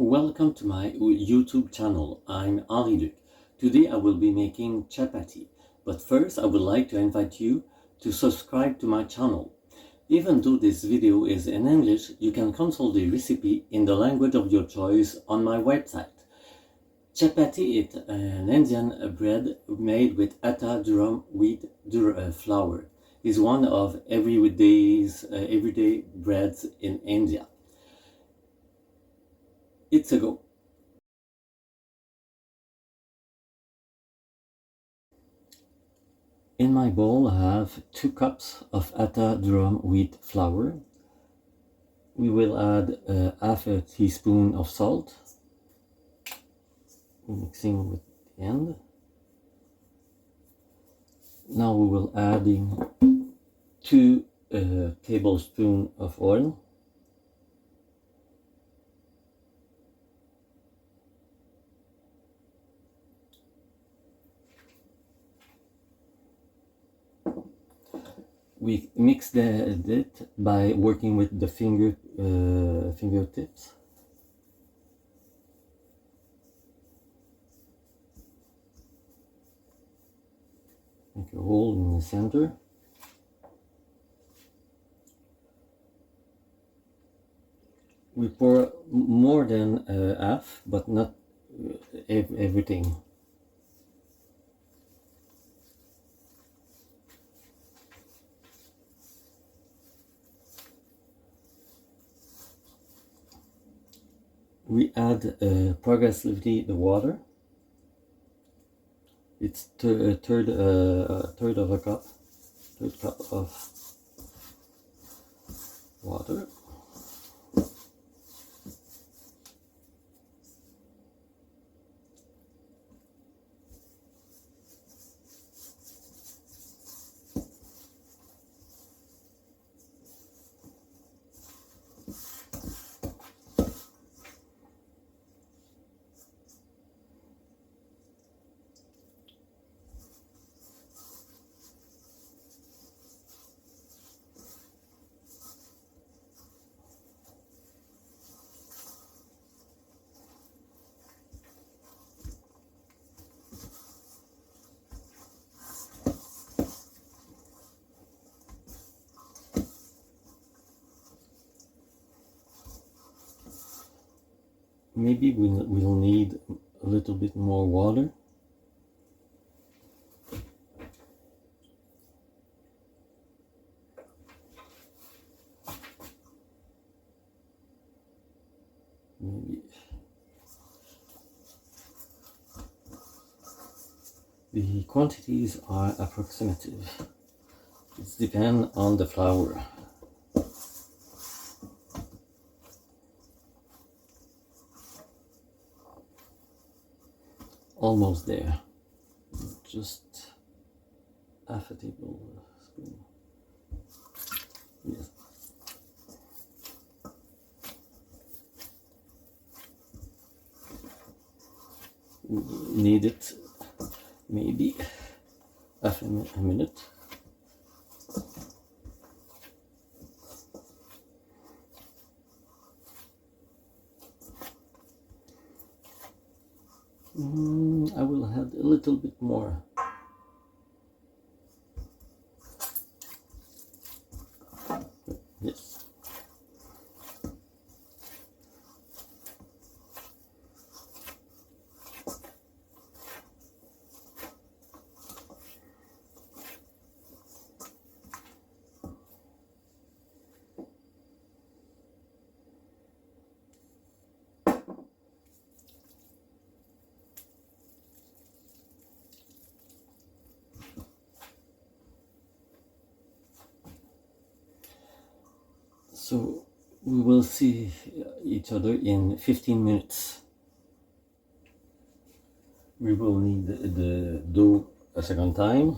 Welcome to my YouTube channel. I'm Henri-Luc. Today I will be making chapati, but first I would like to invite you to subscribe to my channel. Even though this video is in English, you can consult the recipe in the language of your choice on my website. Chapati is an Indian bread made with atta durum wheat flour. It's one of everyday breads in India. It's a go. In my bowl I have 2 cups of atta durum wheat flour. We will add half a teaspoon of salt, mixing with the end. Now we will adding 2 tablespoons of oil. We mix it by working with the fingertips. Make a hole in the center. We pour more than half, but not everything. We add progressively the water. It's a third of a cup, third cup of water. Maybe we'll need a little bit more water. Maybe. The quantities are approximative. It depends on the flour. Almost there. Just half a tablespoon. Yes. Need it maybe half a minute. I will add a little bit more. Yes. So we will see each other in 15 minutes. We will need the dough a second time.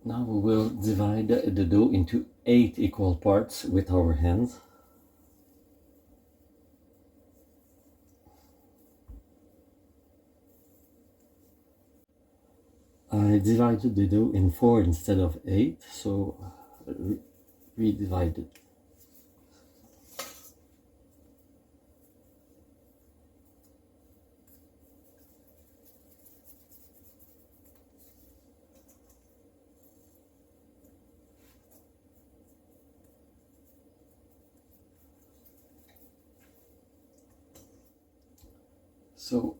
Now we will divide the dough into 8 equal parts with our hands. I divided the dough in 4 instead of 8, so redivided. So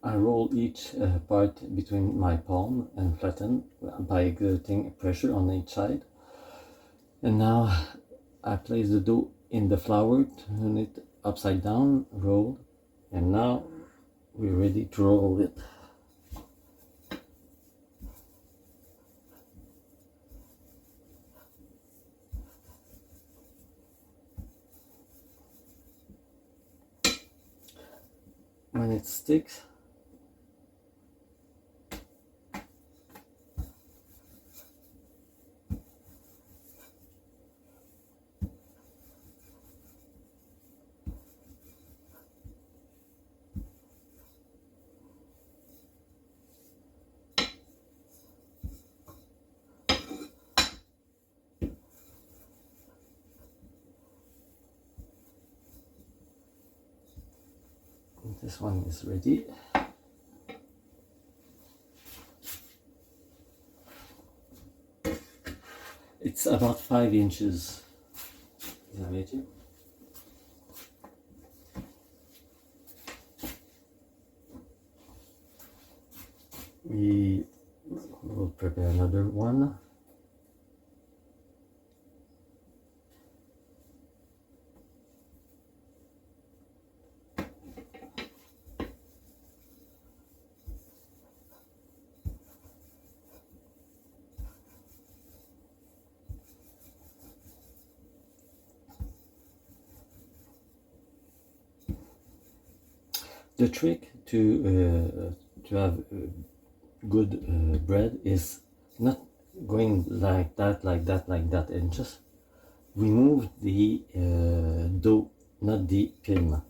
I roll each part between my palm and flatten by exerting pressure on each side. And now I place the dough in the flour, turn it upside down, roll, and now we're ready to roll it. When it sticks, this one is ready. It's about 5 inches diameter. We will prepare another one. The trick to have good bread is not going like that, and just remove the dough, not the pin.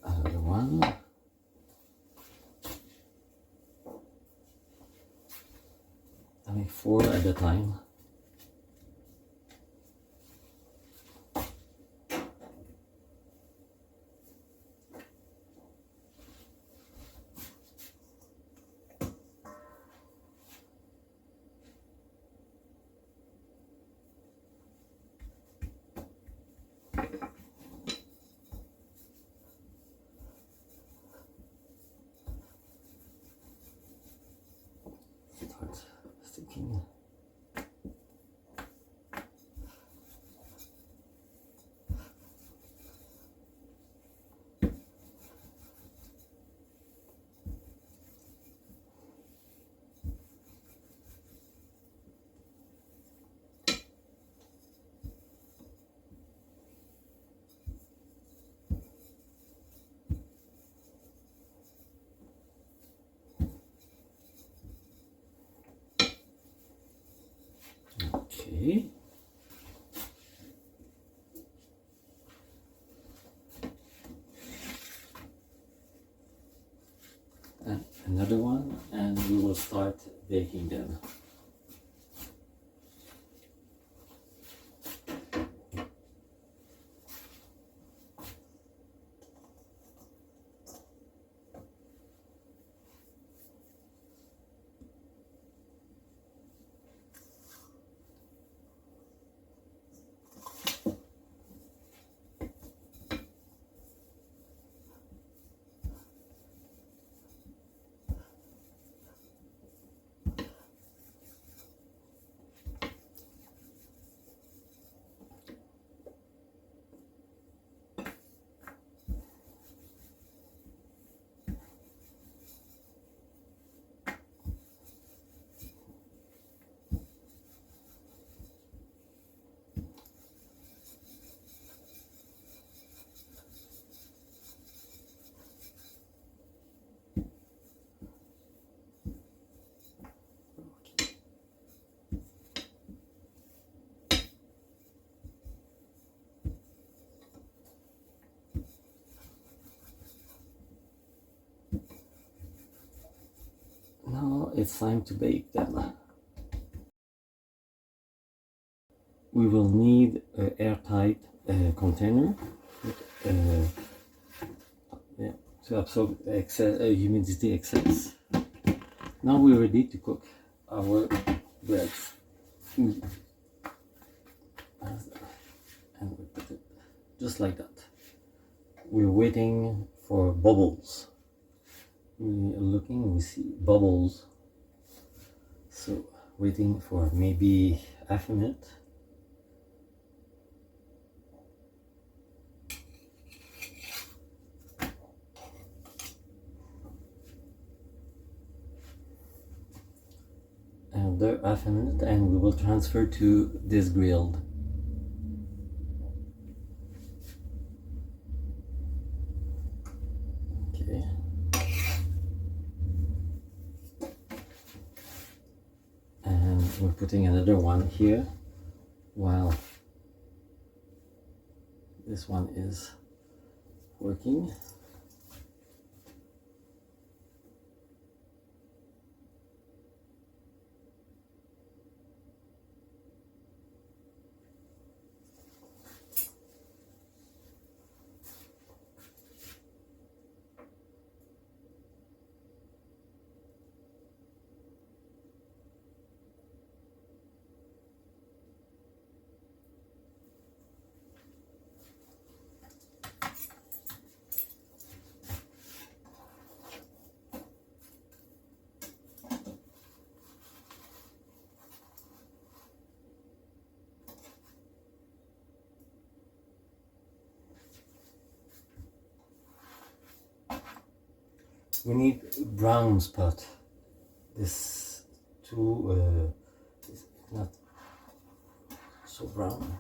Another one. I make 4 at a time. Start sticking. Okay. And another one, and we will start baking them. Now it's time to bake them. We will need an airtight container to absorb humidity excess. Now we're ready to cook our breads. And we put it just like that. We're waiting for bubbles. We're looking, we see bubbles. So waiting for maybe half a minute. Another half a minute and we will transfer to this grilled. Okay. And we're putting another one here while this one is working. We need brown spot. This too is not so brown.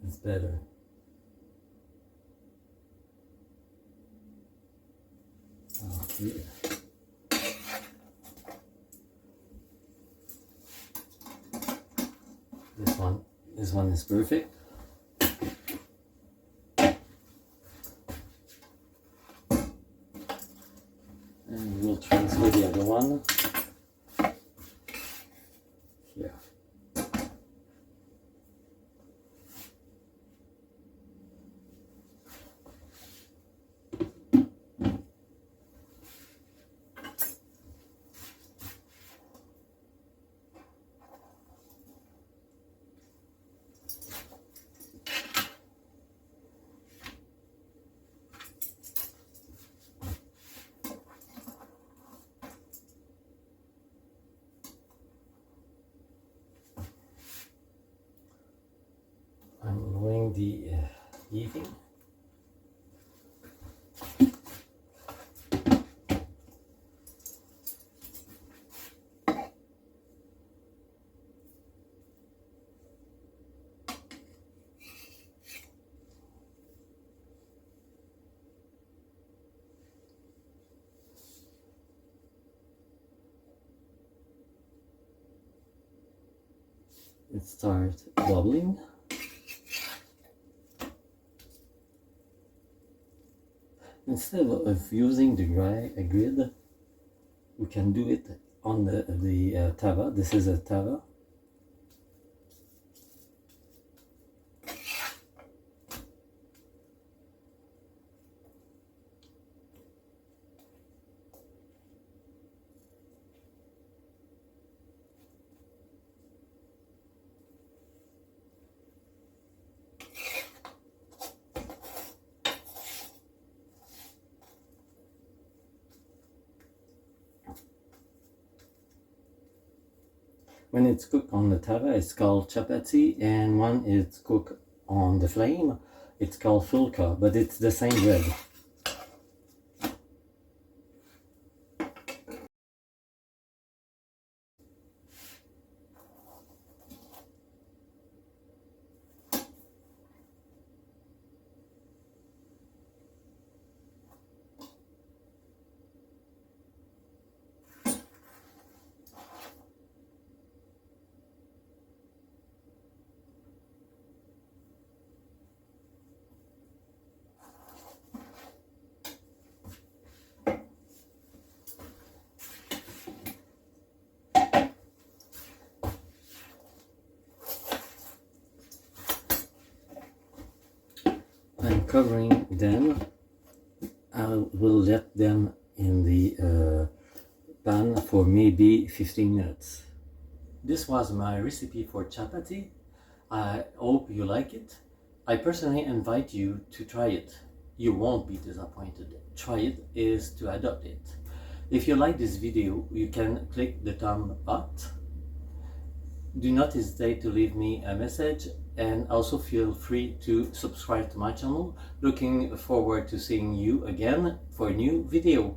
It's better. Okay. This one is perfect. And we'll transfer the other one here. I'm lowering the heating. It starts bubbling. Instead of using the grid, we can do it on the tava. This is a tava. When it's cooked on the tava, it's called chapati, and when it's cooked on the flame, it's called fulka, but it's the same bread. covering them. I will let them in the pan for maybe 15 minutes. This was my recipe for chapati. I hope you like it. I personally invite you to try it. You won't be disappointed. Try it is to adopt it. If you like this video, you can click the thumb up. Do not hesitate to leave me a message, and also feel free to subscribe to my channel. Looking forward to seeing you again for a new video.